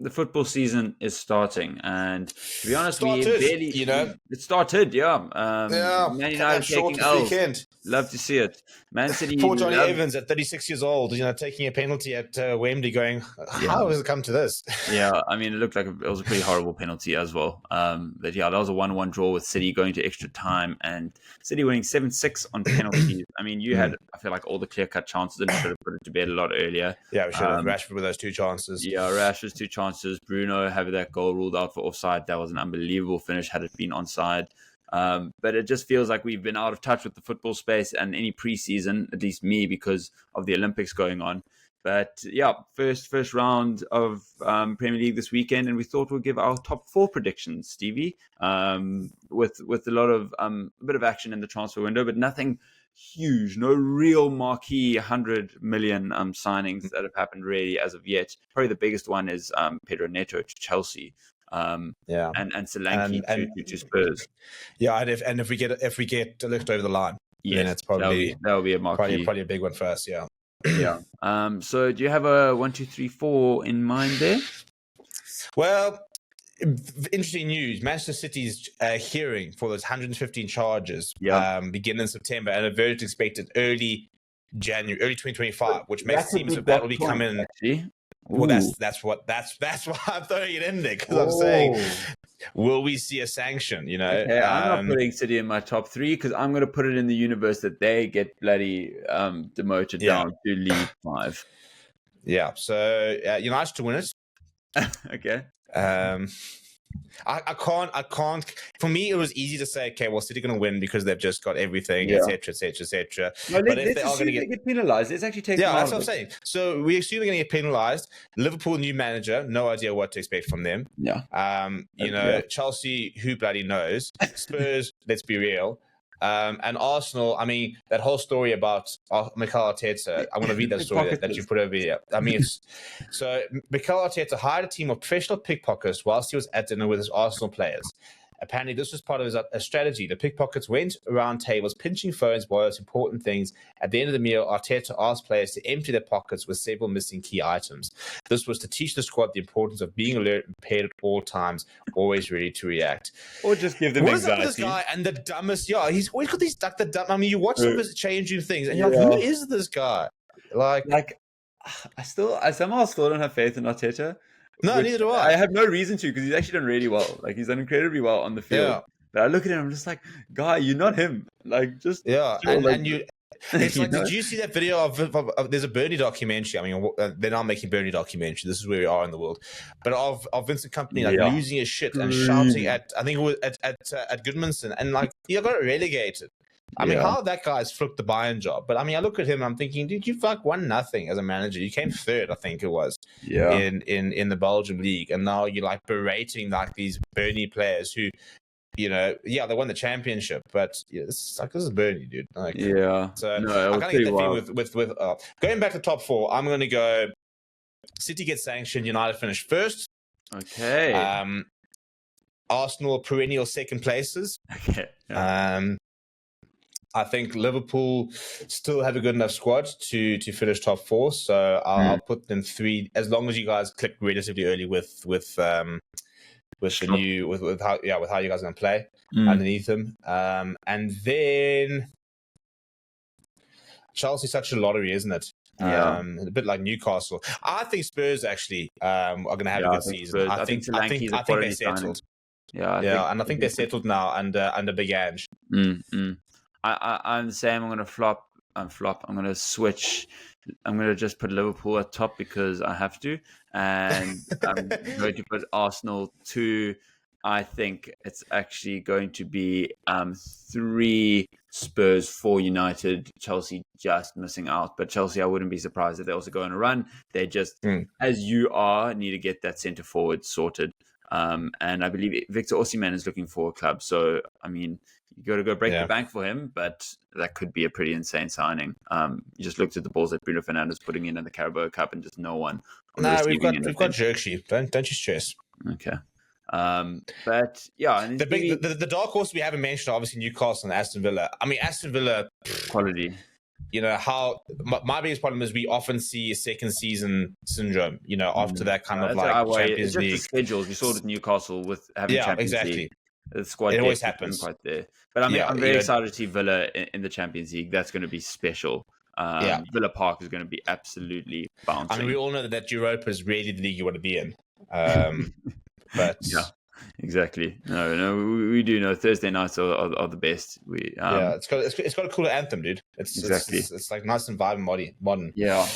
the football season is starting, and to be honest, Started, it started, yeah. Man United taking L's. Weekend. Love to see it. Man City. Poor Johnny Evans at 36 years old, taking a penalty at Wembley, going, how has it come to this? Yeah, I mean, it looked like it was a pretty horrible penalty as well. That was a 1-1 draw with City going to extra time, and City winning 7-6 on penalties. I mean, you had, I feel like, all the clear-cut chances, and should have put it to bed a lot earlier. Yeah, we should have. Rashford with those 2 chances. Yeah, Rashford's 2 chances. Bruno having that goal ruled out for offside. That was an unbelievable finish had it been onside. But it just feels like we've been out of touch with the football space and any preseason, at least me, because of the Olympics going on. But yeah, first round of Premier League this weekend, and we thought we'd give our top 4 predictions, Stevie, with a lot of a bit of action in the transfer window, but nothing huge, no real marquee 100 million signings that have happened really as of yet. Probably the biggest one is Pedro Neto to Chelsea. And Solanke to Spurs. Yeah, and if we get De Ligt over the line, then it's probably that'll be a marquee. Probably a big one for us. Yeah. Yeah. So do you have a 1, 2, 3, 4 in mind there? Well, interesting news. Manchester City's hearing for those 115 charges begin in September, and a verdict expected early 2025, which makes it seem that will be coming. Actually. Well, that's why I'm throwing it in there, because I'm saying, will we see a sanction? Okay, I'm not putting City in my top 3 because I'm going to put it in the universe that they get bloody demoted down to League 5. Yeah, so United to win it. Okay. I can't. For me, it was easy to say, okay, well, City are going to win because they've just got everything, etc. No, but if they are going to get penalised, let's actually take. Yeah, that's what I'm saying. So we assume they're going to get penalised. Liverpool, new manager, no idea what to expect from them. Yeah. Chelsea, who bloody knows? Spurs, let's be real. And Arsenal, I mean, that whole story about Mikel Arteta, I want to read that story that you put over here. I mean, so Mikel Arteta hired a team of professional pickpockets whilst he was at dinner with his Arsenal players. Apparently, this was part of his strategy. The pickpockets went around tables, pinching phones, wallets, important things. At the end of the meal, Arteta asked players to empty their pockets with several missing key items. This was to teach the squad the importance of being alert and prepared at all times, always ready to react. Or just give them anxiety. What is this guy? And the dumbest, he's always got these the dumb. I mean, you watch some of his changing things, and you're like, who is this guy? Like I somehow still don't have faith in Arteta. No, neither do I. I have no reason to, because he's actually done really well. Like, he's done incredibly well on the field. Yeah. But I look at him, I'm just like, guy, you're not him. Like, just and you. It's like, did you see that video of there's a Bernie documentary? I mean, they're not making Bernie documentary. This is where we are in the world. But of Vincent Kompany losing his shit and shouting at, I think it was at Goodmanson, and like, he got relegated. I mean, how that guy's flipped the Bayern job. But I mean, I look at him, I'm thinking, dude, you fuck 1-0 as a manager. You came third, I think it was, in the Belgian league, and now you're like berating like these Bernie players who, they won the championship, but this is Bernie, dude. Like, so I can't get that thing with going back to top 4. I'm going to go City gets sanctioned, United finish first. Okay. Arsenal perennial second places. Okay. I think Liverpool still have a good enough squad to finish top 4, so I'll put them 3 as long as you guys click relatively early with how you guys are gonna play underneath them, and then Chelsea's such a lottery, isn't it? A bit like Newcastle. I think Spurs actually are going to have a good season. I think they're settled. And I think they're settled now under Big Ange. I'm the same. I'm going to flop. I'm going to switch. I'm going to just put Liverpool at top because I have to. And I'm going to put Arsenal 2. I think it's actually going to be 3 Spurs, 4 United, Chelsea just missing out. But Chelsea, I wouldn't be surprised if they also go on a run. They just, as you are, need to get that centre forward sorted. And I believe Victor Osimhen is looking for a club. So, I mean, you got to go break the bank for him, but that could be a pretty insane signing. You just looked at the balls that Bruno Fernandes putting in the Carabao Cup, and just no one. No, we've got Xerxes. Don't you stress. Okay. But yeah, and the dark horse we haven't mentioned, obviously Newcastle and Aston Villa. I mean, Aston Villa quality. how my biggest problem is we often see a second season syndrome, after that kind of That's like our way. Champions It's just the League. schedules. You saw it at Newcastle with having Yeah, Champions exactly. League. The squad It always depth isn't happens. quite there. But I mean, Yeah, I'm very excited to see Villa in the Champions League. That's going to be special. Yeah. Villa Park is going to be absolutely bouncing. I mean, we all know that Europa is really the league you want to be in. But yeah, exactly. No, we do know Thursday nights are the best. it's got a cooler anthem, dude. It's Exactly. It's like nice and vibrant, modern. Yeah.